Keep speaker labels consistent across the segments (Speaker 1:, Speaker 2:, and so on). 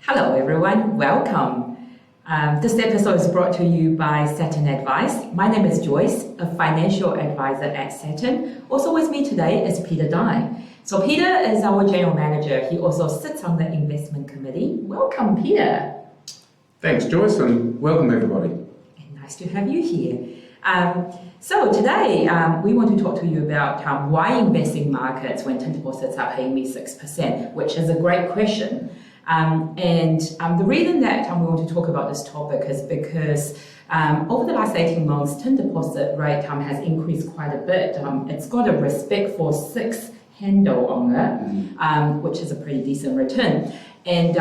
Speaker 1: Hello everyone, welcome. This episode is brought to you by Saturn Advice. My name is Joyce, a financial advisor at Saturn. Also with me today is Peter Dye. So Peter is our general manager. He also sits on the investment committee. Welcome, Peter.
Speaker 2: Thanks, Joyce, and welcome everybody.
Speaker 1: And nice to have you here. So today we want to talk to you about why invest in markets when term deposits are paying me 6%, which is a great question. The reason that we want to talk about this topic is because over the last 18 months, term deposit rate has increased quite a bit. It's got a respectful 6 handle on it, which is a pretty decent return. And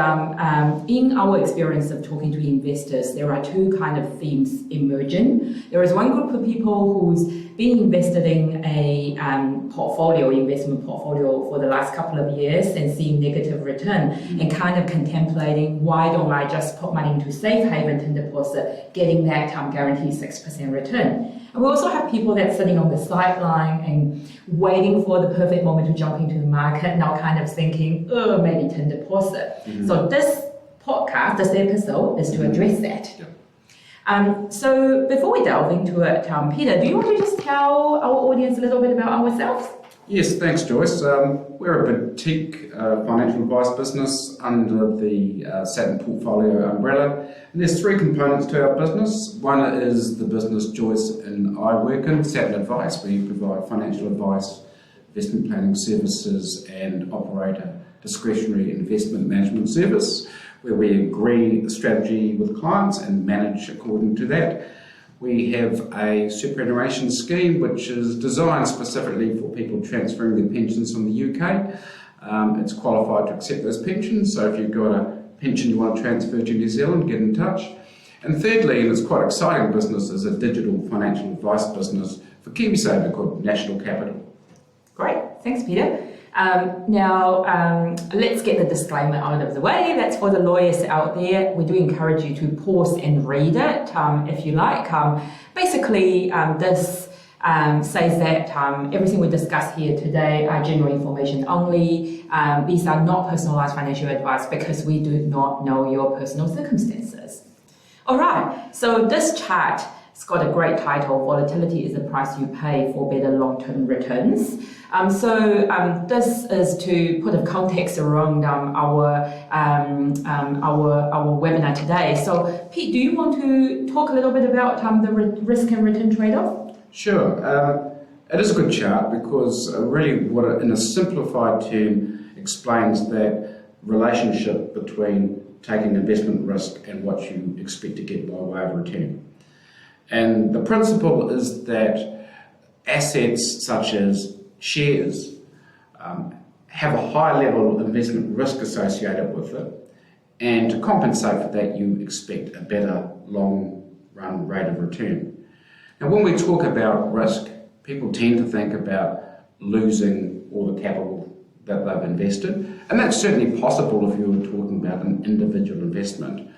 Speaker 1: in our experience of talking to investors, there are two kind of themes emerging. There is one group of people who's been invested in a investment portfolio for the last couple of years and seeing negative return and kind of contemplating, why don't I just put money into safe haven term deposit, getting that guaranteed 6% return. And we also have people that's sitting on the sideline and waiting for the perfect moment to jump into the market, now kind of thinking, oh, maybe term deposit. So this podcast, this episode is to address that. So before we delve into it, Peter, do you want to just tell our audience a little bit about ourselves?
Speaker 2: Yes, thanks, Joyce. We're a boutique financial advice business under the Saturn portfolio umbrella. And there's 3 components to our business. One is the business Joyce and I work in, Saturn Advice. We provide financial advice, investment planning services, and operate a discretionary investment management service where we agree the strategy with clients and manage according to that. We have a superannuation scheme which is designed specifically for people transferring their pensions from the UK. It's qualified to accept those pensions, so if you've got a pension you want to transfer to New Zealand, get in touch. And thirdly, and it's quite exciting business, is a digital financial advice business for KiwiSaver called National Capital.
Speaker 1: Great, thanks Peter. Let's get the disclaimer out of the way. That's for the lawyers out there. We do encourage you to pause and read it if you like. Basically, this says that everything we discuss here today are general information only. These are not personalized financial advice because we do not know your personal circumstances. All right, so this chart, it's got a great title, Volatility is the Price You Pay for Better Long-Term Returns. This is to put a context around our webinar today. So Pete, do you want to talk a little bit about the risk and return trade-off?
Speaker 2: Sure. It is a good chart because really what it, in a simplified term, explains that relationship between taking investment risk and what you expect to get by way of return. And the principle is that assets such as shares have a high level of investment risk associated with it, and to compensate for that you expect a better long run rate of return. Now when we talk about risk, people tend to think about losing all the capital that they've invested, and that's certainly possible if you were talking about an individual investment.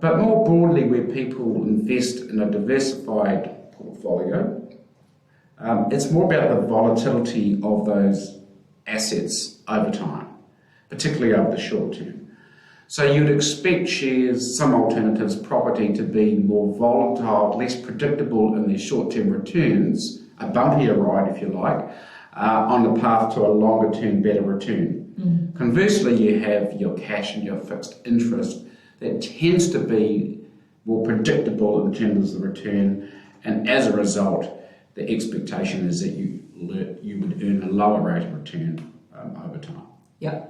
Speaker 2: But more broadly, where people invest in a diversified portfolio, it's more about the volatility of those assets over time, particularly over the short term. So you'd expect shares, some alternatives, property to be more volatile, less predictable in their short-term returns, a bumpier ride if you like, on the path to a longer-term better return. Conversely, you have your cash and your fixed interest that tends to be more predictable in terms of the return, and as a result, the expectation is that you would earn a lower rate of return over time.
Speaker 1: Yeah,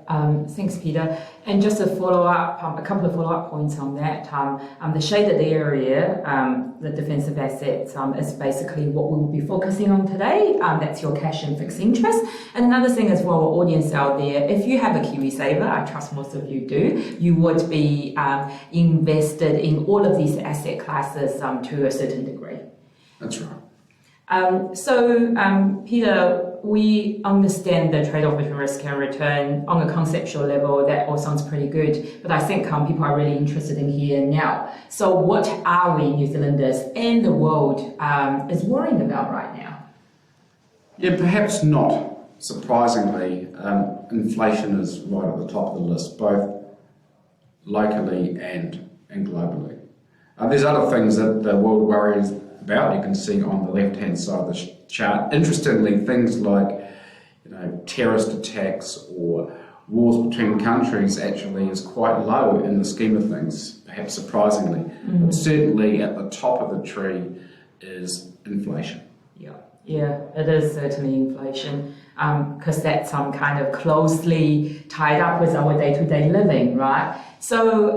Speaker 1: thanks, Peter. And just a follow-up, a couple of follow-up points on that. The shaded area, the defensive assets, is basically what we will be focusing on today. That's your cash and fixed interest. And another thing is for our audience out there, if you have a KiwiSaver, I trust most of you do, you would be invested in all of these asset classes to a certain degree.
Speaker 2: That's right.
Speaker 1: Peter, we understand the trade-off between risk and return on a conceptual level. That all sounds pretty good, but I think people are really interested in here and now. So what are we New Zealanders and the world is worrying about right now?
Speaker 2: Yeah, perhaps not surprisingly, inflation is right at the top of the list, both locally and globally. There's other things that the world worries about. You can see on the left-hand side of the chart. Interestingly, things like terrorist attacks or wars between countries actually is quite low in the scheme of things, perhaps surprisingly. But certainly at the top of the tree is inflation.
Speaker 1: Yeah, it is certainly inflation, because that's kind of closely tied up with our day-to-day living, right? So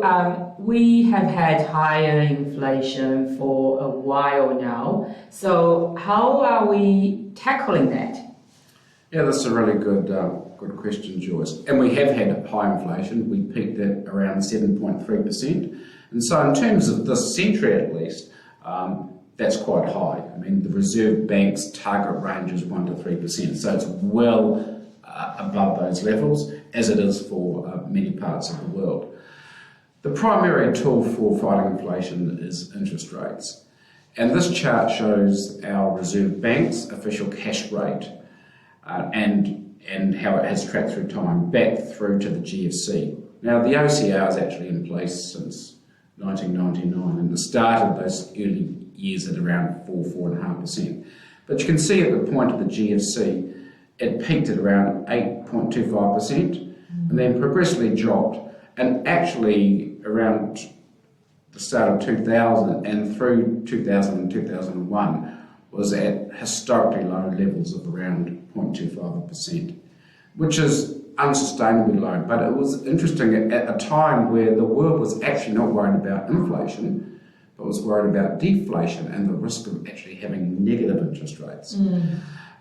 Speaker 1: we have had higher inflation for a while now. So how are we tackling that?
Speaker 2: Yeah, that's a really good question, Joyce. And we have had high inflation. We peaked at around 7.3%. And so in terms of this century at least, that's quite high. I mean, the Reserve Bank's target range is 1 to 3%. So it's well above those levels, as it is for many parts of the world. The primary tool for fighting inflation is interest rates. And this chart shows our Reserve Bank's official cash rate and how it has tracked through time, back through to the GFC. Now, the OCR is actually in place since 1999, and it started those early years at around 4.5%. But you can see at the point of the GFC, it peaked at around 8.25% and then progressively dropped. And actually, around the start of 2000 and through 2000 and 2001, was at historically low levels of around 0.25%, which is unsustainably low. But it was interesting at a time where the world was actually not worried about inflation, but was worried about deflation and the risk of actually having negative interest rates.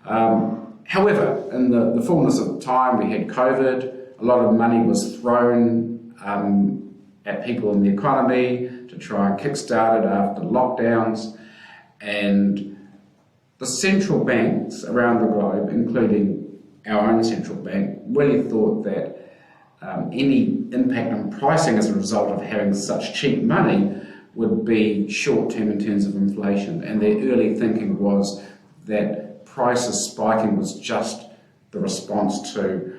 Speaker 2: However, in the fullness of time, we had COVID. A lot of money was thrown at people in the economy to try and kickstart it after lockdowns. And the central banks around the globe, including our own central bank, really thought that any impact on pricing as a result of having such cheap money would be short-term in terms of inflation. And their early thinking was that prices spiking was just the response to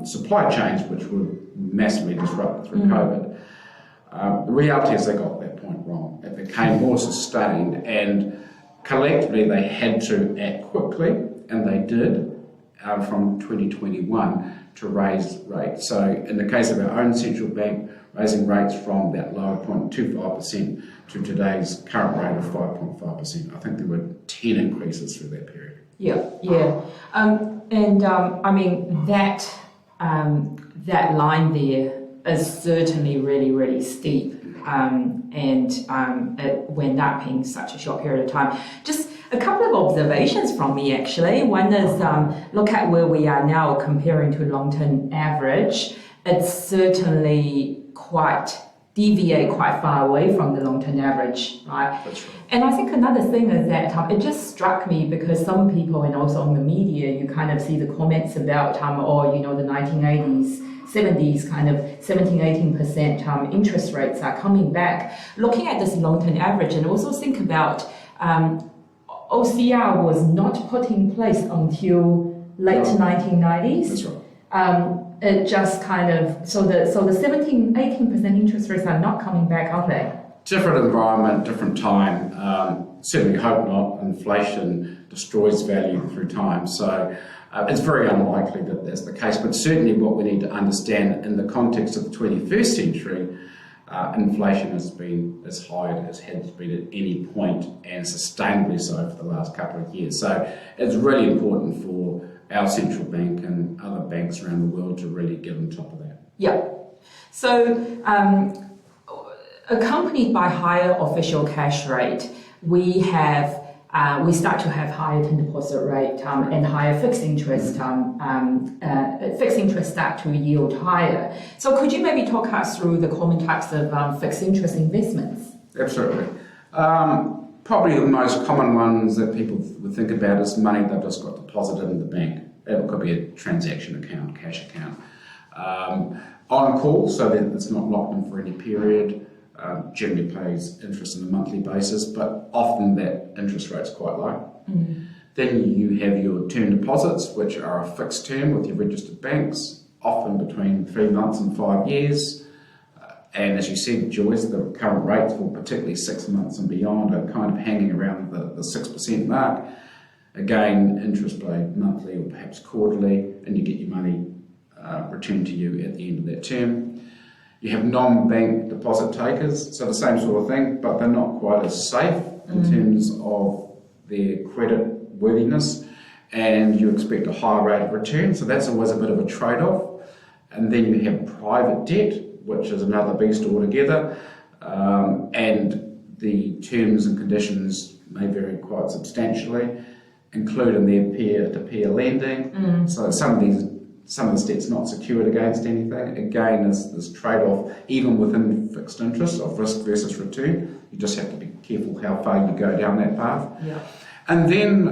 Speaker 2: supply chains, which were massively disrupted through COVID. The reality is they got that point wrong. It became more sustained, and collectively they had to act quickly, and they did from 2021 to raise rates. So in the case of our own central bank, raising rates from that lower 0.25% to today's current rate of 5.5%. I think there were 10 increases through that period. I mean, that line there is certainly really, really steep. It went up in such a short period of time. Just a couple of observations from me, actually. One is look at where we are now comparing to long-term average. It's certainly deviate quite far away from the long-term average, right? That's right.
Speaker 1: And I think another thing is that it just struck me because some people, and also on the media, you kind of see the comments about, the 1980s, 70s, kind of 17-18% interest rates are coming back. Looking at this long-term average, and also think about OCR was not put in place until late 1990s.
Speaker 2: That's right.
Speaker 1: It just kind of, so the 17-18% interest rates are not coming back, are they?
Speaker 2: Different environment, different time. Certainly hope not. Inflation destroys value through time. So it's very unlikely that that's the case. But certainly what we need to understand in the context of the 21st century, inflation has been as high as it has been at any point, and sustainably so for the last couple of years. So it's really important for our central bank and other banks around the world to really get on top of that.
Speaker 1: Yeah. So accompanied by higher official cash rate, we start to have higher term deposit rate and higher fixed interest. Fixed interest start to yield higher. So could you maybe talk us through the common types of fixed interest investments?
Speaker 2: Absolutely. Probably the most common ones that people would think about is money they've just got deposited in the bank. It could be a transaction account, cash account. On call, so that it's not locked in for any period. Generally pays interest on a monthly basis, but often that interest rate's quite low. Then you have your term deposits, which are a fixed term with your registered banks, often between 3 months and 5 years. And as you said, Joyce, the current rates for particularly 6 months and beyond are kind of hanging around the 6% mark. Again, interest paid monthly or perhaps quarterly, and you get your money returned to you at the end of that term. You have non-bank deposit takers, so the same sort of thing, but they're not quite as safe in terms of their credit worthiness, and you expect a higher rate of return, so that's always a bit of a trade-off. And then you have private debt, which is another beast altogether, and the terms and conditions may vary quite substantially, including their peer-to-peer lending. So some of this debt's not secured against anything. Again, there's this trade-off, even within fixed interest of risk versus return. You just have to be careful how far you go down that path.
Speaker 1: Yeah.
Speaker 2: And then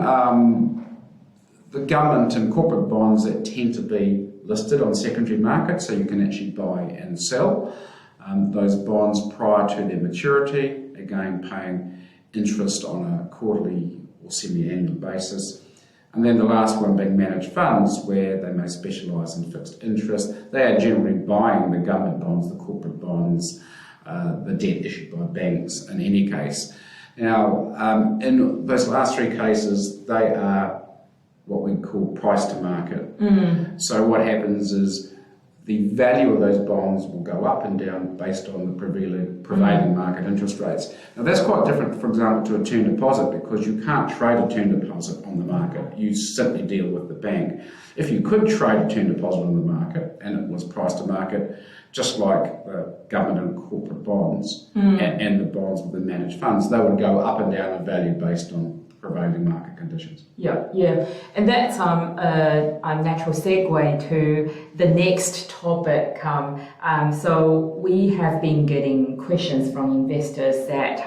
Speaker 2: the government and corporate bonds that tend to be listed on secondary markets, so you can actually buy and sell those bonds prior to their maturity, again paying interest on a quarterly or semi-annual basis. And then the last one being managed funds, where they may specialise in fixed interest. They are generally buying the government bonds, the corporate bonds, the debt issued by banks in any case. Now, in those last three cases, they are what we call price to market. So what happens is the value of those bonds will go up and down based on the prevailing market interest rates. Now that's quite different, for example, to a term deposit, because you can't trade a term deposit on the market. You simply deal with the bank. If you could trade a term deposit on the market and it was price to market, just like the government and corporate bonds and the bonds with the managed funds, they would go up and down in value based on prevailing market conditions.
Speaker 1: Yeah, and that's a natural segue to the next topic. So we have been getting questions from investors that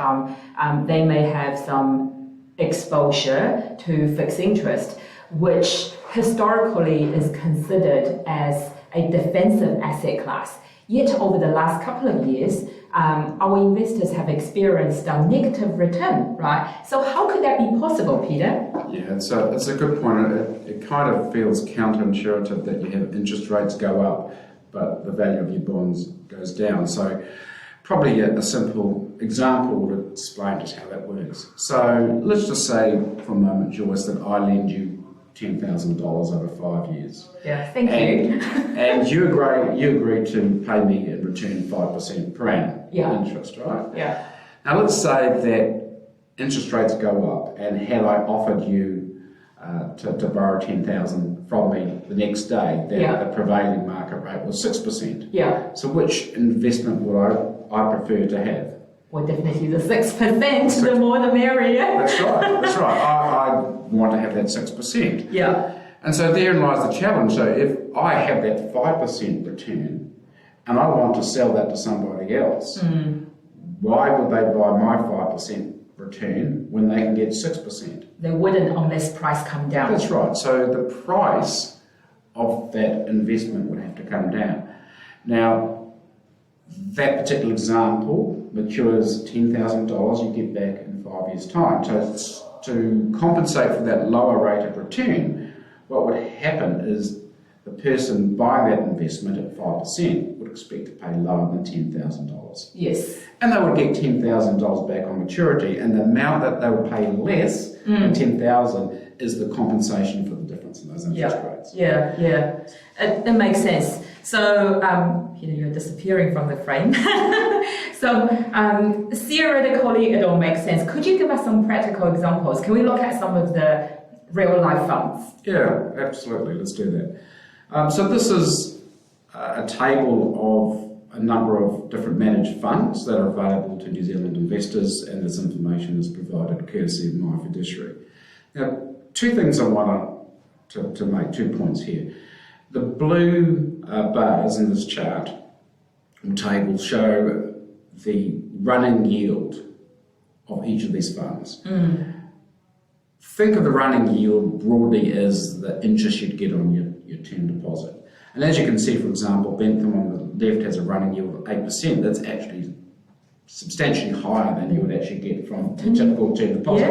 Speaker 1: they may have some exposure to fixed interest, which historically is considered as a defensive asset class. Yet over the last couple of years, our investors have experienced a negative return, right? So how could that be possible, Peter?
Speaker 2: Yeah, it's a good point. It kind of feels counterintuitive that you have interest rates go up, but the value of your bonds goes down. So probably a simple example would explain just how that works. So let's just say for a moment, Joyce, that I lend you $10,000 over 5 years.
Speaker 1: Yeah, thank you.
Speaker 2: And you agree to pay me in return 5% per annum interest, right?
Speaker 1: Yeah.
Speaker 2: Now let's say that interest rates go up, and had I offered you to borrow $10,000 from me the next day, the prevailing market rate was 6%.
Speaker 1: Yeah.
Speaker 2: So which investment would I prefer to have?
Speaker 1: Well, definitely the 6%, the more the merrier.
Speaker 2: That's right. I want to have that 6%.
Speaker 1: Yeah.
Speaker 2: And so therein lies the challenge. So if I have that 5% return and I want to sell that to somebody else, why would they buy my 5% return when they can get 6%?
Speaker 1: They wouldn't unless price come down.
Speaker 2: That's right. So the price of that investment would have to come down. Now, that particular example matures $10,000 you get back in 5 years' time. So to compensate for that lower rate of return, what would happen is the person buying that investment at 5% would expect to pay lower than $10,000.
Speaker 1: Yes.
Speaker 2: And they would get $10,000 back on maturity, and the amount that they would pay less than $10,000 is the compensation for the difference in those interest rates.
Speaker 1: Yeah. It makes sense. So, you're disappearing from the frame. So, theoretically, it all makes sense. Could you give us some practical examples? Can we look at some of the real-life funds?
Speaker 2: Yeah, absolutely. Let's do that. So this is a table of a number of different managed funds that are available to New Zealand investors, and this information is provided courtesy of my fiduciary. Now, two things I want to make, 2 points here. The blue bars in this chart or table show the running yield of each of these funds. Think of the running yield broadly as the interest you'd get on your term deposit. And as you can see, for example, Bentham on the left has a running yield of 8%. That's actually substantially higher than you would actually get from a typical term deposit.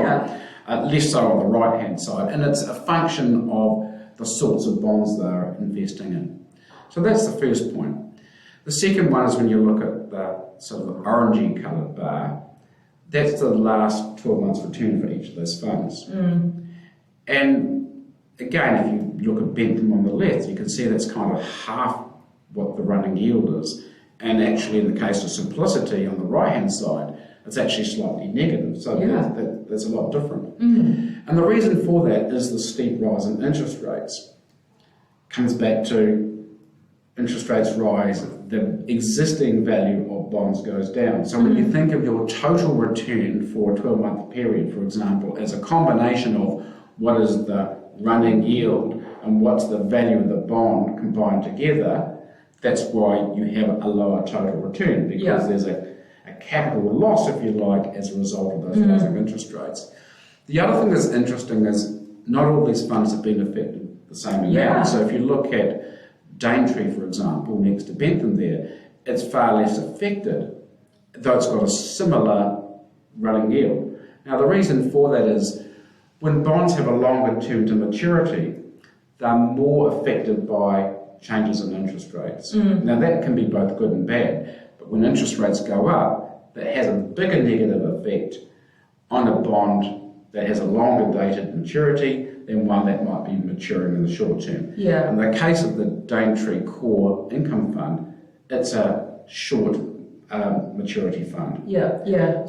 Speaker 2: Less so on the right-hand side. And it's a function of the sorts of bonds they're investing in. So that's the first point. The second one is when you look at the sort of orangey coloured bar, that's the last 12 months return for each of those funds. And again, if you look at Bentham on the left, you can see that's kind of half what the running yield is. And actually, in the case of simplicity on the right-hand side, it's actually slightly negative. So that's a lot different. And the reason for that is the steep rise in interest rates. Comes back to interest rates rise, the existing value of bonds goes down. So when you think of your total return for a 12-month period, for example, as a combination of what is the running yield and what's the value of the bond combined together, that's why you have a lower total return, because there's a capital loss, if you like, as a result of those rising interest rates. The other thing that's interesting is not all these funds have been affected the same amount. So if you look at Daintree, for example, next to Bentham there, it's far less affected, though it's got a similar running yield. Now the reason for that is when bonds have a longer term to maturity, they're more affected by changes in interest rates. Now that can be both good and bad, but when interest rates go up, that has a bigger negative effect on a bond that has a longer dated maturity than one that might be maturing in the short term. In the case of the Daintree Core Income Fund, it's a short maturity fund.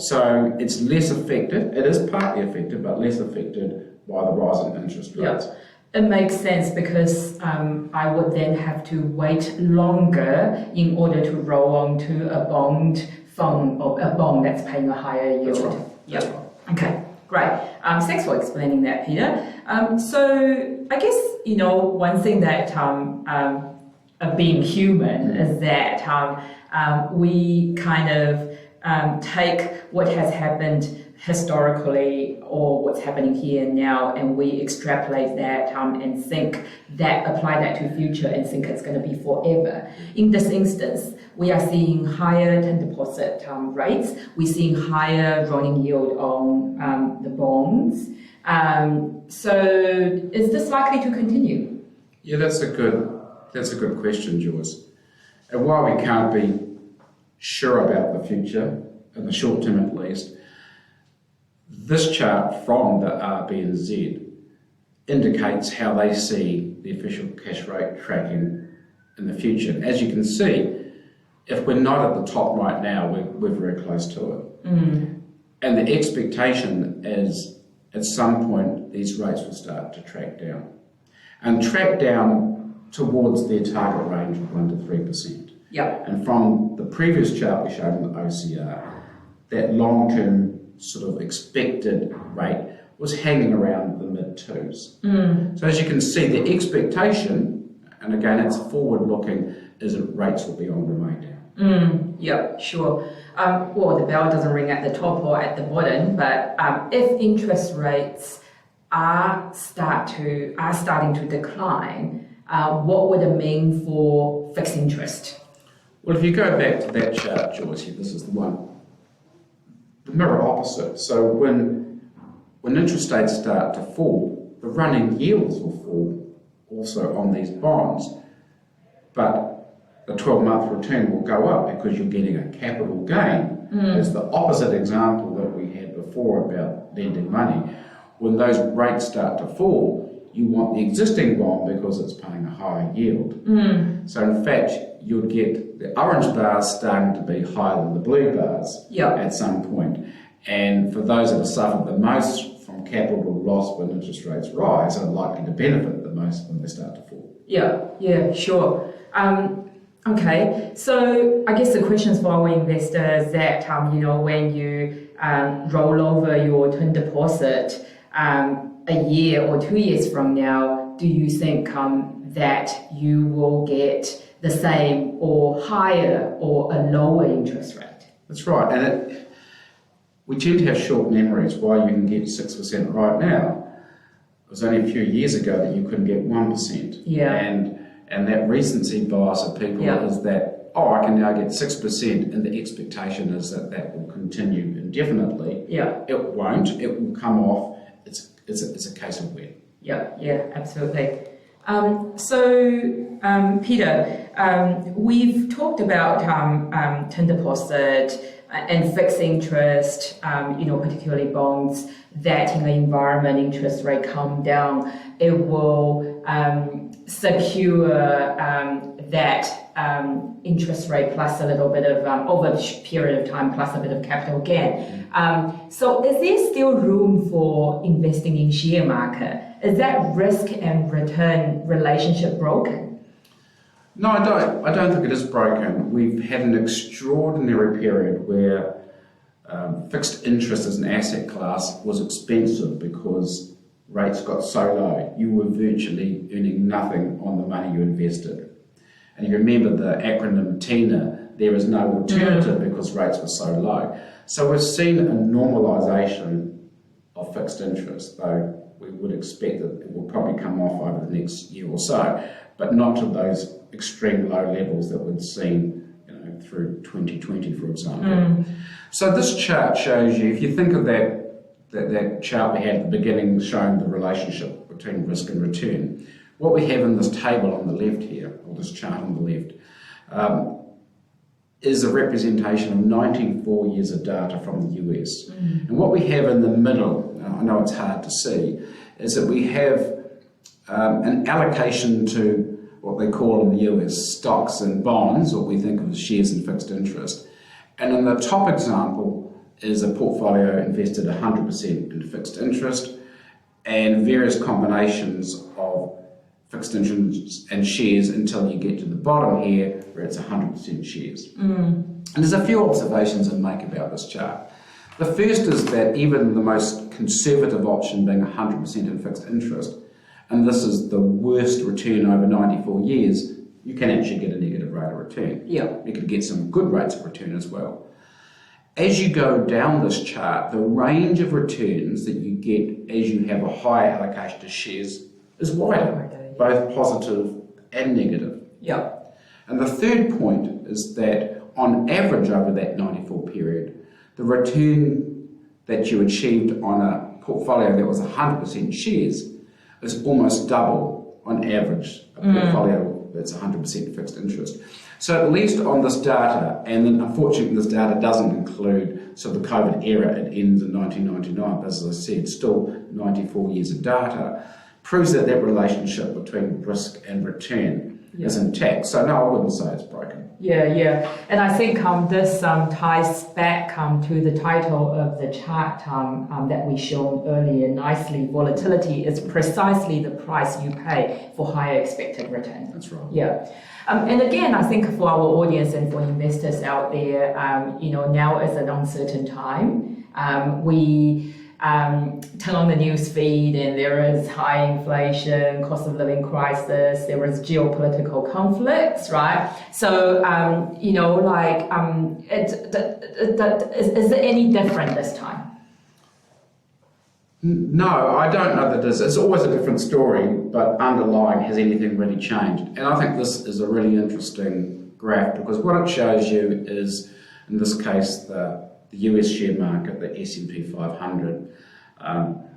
Speaker 2: So it's less affected, it is partly affected, but less affected by the rise in interest rates.
Speaker 1: It makes sense because I would then have to wait longer in order to roll on to a bond fund or a bond that's paying a higher yield.
Speaker 2: That's right. That's right.
Speaker 1: Okay, great. Thanks for explaining that, Peter. So I guess, one thing that of being human is that we kind of take what has happened historically or what's happening here and now, and we extrapolate that and apply that to future and think it's going to be forever. In this instance, we are seeing higher term deposit rates. We're seeing higher rolling yield on the bonds. So is this likely to continue?
Speaker 2: Yeah, that's a good question, Joyce. And while we can't be sure about the future, in the short term at least, this chart from the RBNZ indicates how they see the official cash rate tracking in the future. And as you can see, if we're not at the top right now, we're very close to it. And the expectation is at some point these rates will start to track down. And track down towards their target range of 1 to 3%. And from the previous chart we showed in the OCR, that long-term sort of expected rate was hanging around the mid-twos. So as you can see, the expectation, and again it's forward-looking, is that rates will be on the way down.
Speaker 1: Sure. Well, the bell doesn't ring at the top or at the bottom, but if interest rates are starting to decline, what would it mean for fixed interest?
Speaker 2: Well, if you go back to that chart, Joyce, this is the one. The mirror opposite. So when interest rates start to fall, the running yields will fall also on these bonds, but the 12-month return will go up because you're getting a capital gain. It's the opposite example that we had before about lending money. When those rates start to fall, you want the existing bond because it's paying a higher yield. So in fact, you'd get the orange bars starting to be higher than the blue bars at some point. And for those that have suffered the most from capital loss when interest rates rise are likely to benefit the most when they start to fall.
Speaker 1: Sure. Okay, so I guess the questions for our investors that, when you roll over your term deposit a year or 2 years from now, do you think that you will get the same or higher or a lower interest rate?
Speaker 2: That's right, and we tend to have short memories. Why you can get 6% right now, it was only a few years ago that you couldn't get 1%. And that recency bias of people is that, I can now get 6%, and the expectation is that that will continue indefinitely. It won't, it will come off. It's a case of when.
Speaker 1: Absolutely. So, Peter, we've talked about term deposit and fixed interest, particularly bonds, that in the environment interest rate come down, it will secure that interest rate plus a little bit of, over a period of time, plus a bit of capital gain. So is there still room for investing in share market? Is that risk and return relationship broken?
Speaker 2: No, I don't. I don't think it is broken. We've had an extraordinary period where fixed interest as an asset class was expensive because rates got so low. You were virtually earning nothing on the money you invested. And you remember the acronym TINA, there is no alternative because rates were so low. So we've seen a normalisation of fixed interest, though we would expect that it will probably come off over the next year or so, but not to those extreme low levels that we'd seen through 2020, for example. So this chart shows you, if you think of that chart we had at the beginning showing the relationship between risk and return, what we have in this table on the left here, or this chart on the left, is a representation of 94 years of data from the US. And what we have in the middle, I know it's hard to see, is that we have an allocation to what they call in the US stocks and bonds, what we think of as shares and fixed interest. And in the top example is a portfolio invested 100% in fixed interest and various combinations of fixed interest and shares until you get to the bottom here where it's 100% shares. And there's a few observations I'd make about this chart. The first is that even the most conservative option being 100% in fixed interest, and this is the worst return over 94 years, you can actually get a negative rate of return.
Speaker 1: Yeah.
Speaker 2: You can get some good rates of return as well. As you go down this chart, the range of returns that you get as you have a higher allocation to shares is wider, both positive and negative.
Speaker 1: Yeah.
Speaker 2: And the third point is that on average over that 94 period, the return that you achieved on a portfolio that was 100% shares is almost double on average a portfolio that's 100% fixed interest. So at least on this data, and then unfortunately this data doesn't include the COVID era, it ends in 1999, but as I said, still 94 years of data, proves that that relationship between risk and return is intact. So no, I wouldn't say it's broken.
Speaker 1: Yeah. And I think this ties back to the title of the chart that we shown earlier nicely. Volatility is precisely the price you pay for higher expected return.
Speaker 2: That's right.
Speaker 1: Yeah. And again, I think for our audience and for investors out there, now is an uncertain time. We turn on the news feed and there is high inflation, cost of living crisis, there is geopolitical conflicts, right? So, is it any different this time?
Speaker 2: No, I don't know that it is. It's always a different story, but underlying, has anything really changed? And I think this is a really interesting graph because what it shows you is, in this case, the US share market, the S&P 500,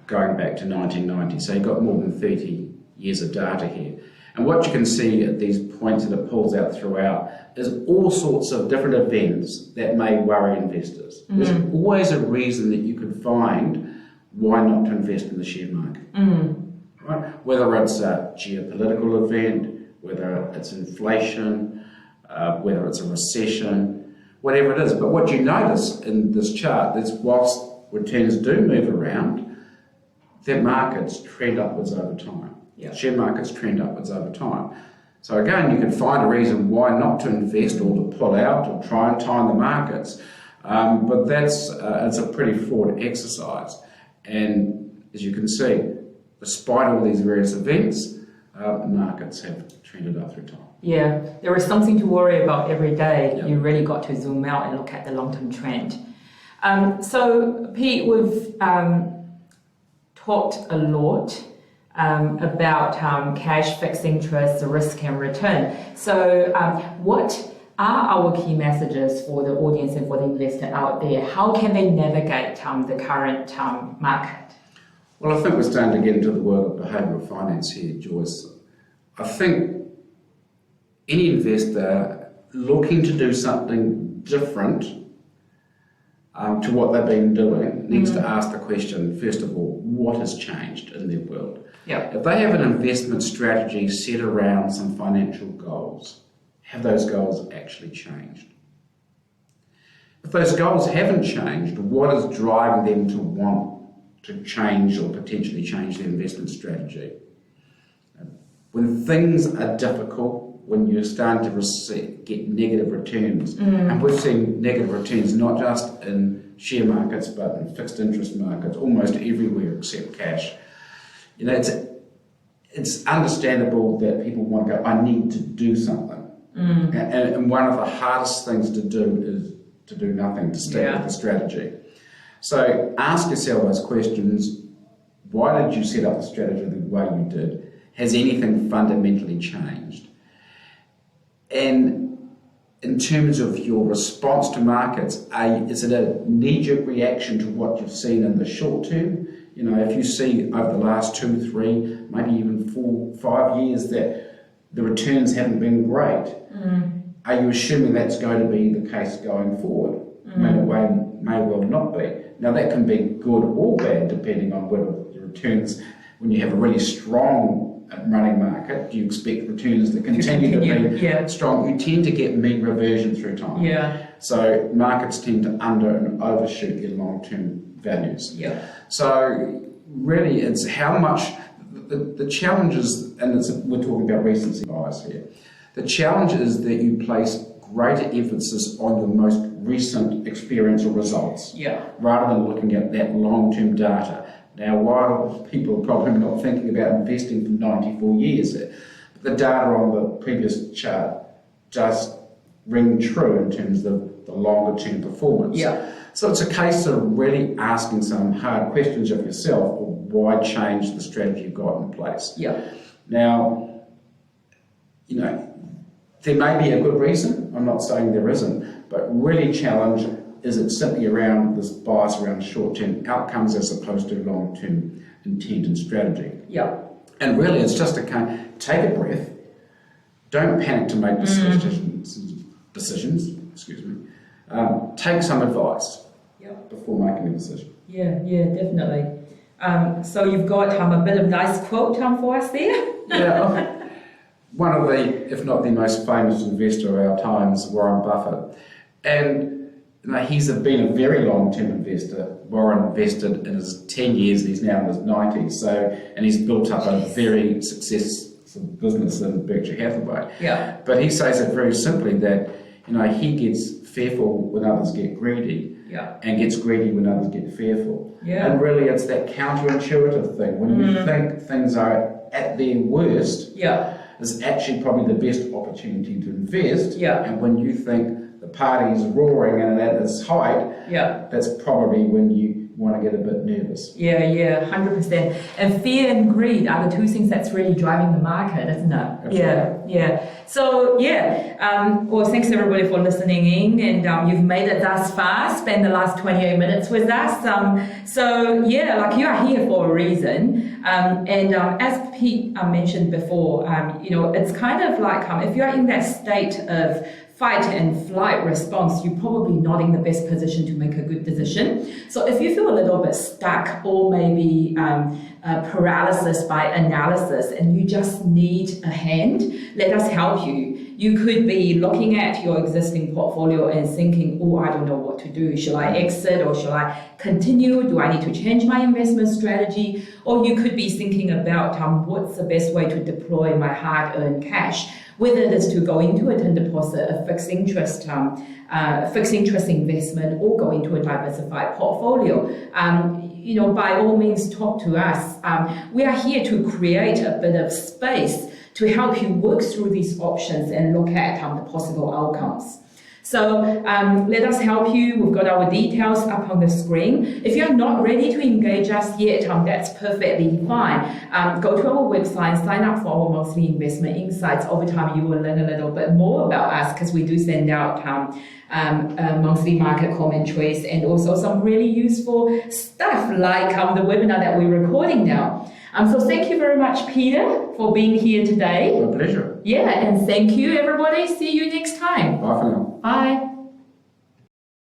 Speaker 2: going back to 1990. So you've got more than 30 years of data here. And what you can see at these points that it pulls out throughout is all sorts of different events that may worry investors. There's always a reason that you could find why not to invest in the share market. Right? Whether it's a geopolitical event, whether it's inflation, whether it's a recession, whatever it is. But what you notice in this chart is whilst returns do move around, their markets trend upwards over time.
Speaker 1: Yeah.
Speaker 2: Share markets trend upwards over time. So again, you can find a reason why not to invest or to pull out or try and time the markets. But it's a pretty fraught exercise. And as you can see, despite all these various events, markets have trended up through time.
Speaker 1: Yeah, there is something to worry about every day.
Speaker 2: Yep.
Speaker 1: You really got to zoom out and look at the long-term trend. So, Pete, we've talked a lot about cash, fixed interest, the risk and return. So, what are our key messages for the audience and for the investor out there? How can they navigate the current market?
Speaker 2: Well, I think we're starting to get into the world of behavioural finance here, Joyce. I think any investor looking to do something different to what they've been doing needs to ask the question, first of all, what has changed in their world?
Speaker 1: Yeah.
Speaker 2: If they have an investment strategy set around some financial goals, have those goals actually changed? If those goals haven't changed, what is driving them to want to change or potentially change their investment strategy? When things are difficult, when you're starting to get negative returns, and we've seen negative returns not just in share markets but in fixed interest markets, almost everywhere except cash. You know, it's understandable that people want to go, I need to do something. And one of the hardest things to do is to do nothing, to stick with the strategy. So ask yourself those questions. Why did you set up the strategy the way you did? Has anything fundamentally changed? And in terms of your response to markets, is it a knee-jerk reaction to what you've seen in the short term? You know, if you see over the last 2, 3, maybe even 4, 5 years that the returns haven't been great, are you assuming that's going to be the case going forward? May well not be. Now that can be good or bad depending on whether the returns, when you have a really strong running market, do you expect returns to continue to be strong? You tend to get mean reversion through time. So markets tend to under and overshoot their long-term values. So really it's how much, the challenge is, and we're talking about recency bias here, the challenge is that you place greater emphasis on your most recent experiential results rather than looking at that long-term data. Now, while people are probably not thinking about investing for 94 years, the data on the previous chart does ring true in terms of the longer-term performance. So it's a case of really asking some hard questions of yourself, or why change the strategy you've got in place. Now, you know, there may be a good reason, I'm not saying there isn't, but really challenge, is it simply around this bias around short-term outcomes as opposed to long-term intent and strategy? And really it's just take a breath, don't panic to make decisions, take some advice before making a decision.
Speaker 1: Definitely. So you've got a bit of nice quote for us there?
Speaker 2: One of the, if not the most famous investor of our times, Warren Buffett. And you know, he's been a very long-term investor. Warren invested in his 10 years and he's now in his 90s. And he's built up a very successful business in Berkshire Hathaway. But he says it very simply that, you know, he gets fearful when others get greedy and gets greedy when others get fearful. And really it's that counterintuitive thing. When you think things are at their worst, is actually probably the best opportunity to invest. And when you think the party's roaring and at its height, that's probably when you want to get a bit nervous.
Speaker 1: 100%. And fear and greed are the two things that's really driving the market, isn't it? Absolutely. So well, thanks everybody for listening in, and you've made it thus far, spent the last 28 minutes with us. Like you are here for a reason. As Pete mentioned before, you know, it's kind of like if you're in that state of fight and flight response, you're probably not in the best position to make a good decision. So if you feel a little bit stuck, or maybe paralysis by analysis, and you just need a hand, let us help you. You could be looking at your existing portfolio and thinking, oh, I don't know what to do. Shall I exit or shall I continue? Do I need to change my investment strategy? Or you could be thinking about what's the best way to deploy my hard-earned cash, whether it is to go into a term deposit, a fixed interest investment, or go into a diversified portfolio. You know, by all means, talk to us. We are here to create a bit of space to help you work through these options and look at the possible outcomes. So let us help you. We've got our details up on the screen. If you're not ready to engage us yet, that's perfectly fine. Go to our website, sign up for our monthly investment insights. Over time, you will learn a little bit more about us, because we do send out monthly market commentaries and also some really useful stuff like the webinar that we're recording now. So thank you very much, Peter, for being here today.
Speaker 2: My pleasure.
Speaker 1: Yeah, and thank you, everybody. See you next time.
Speaker 2: Bye for now.
Speaker 1: Bye.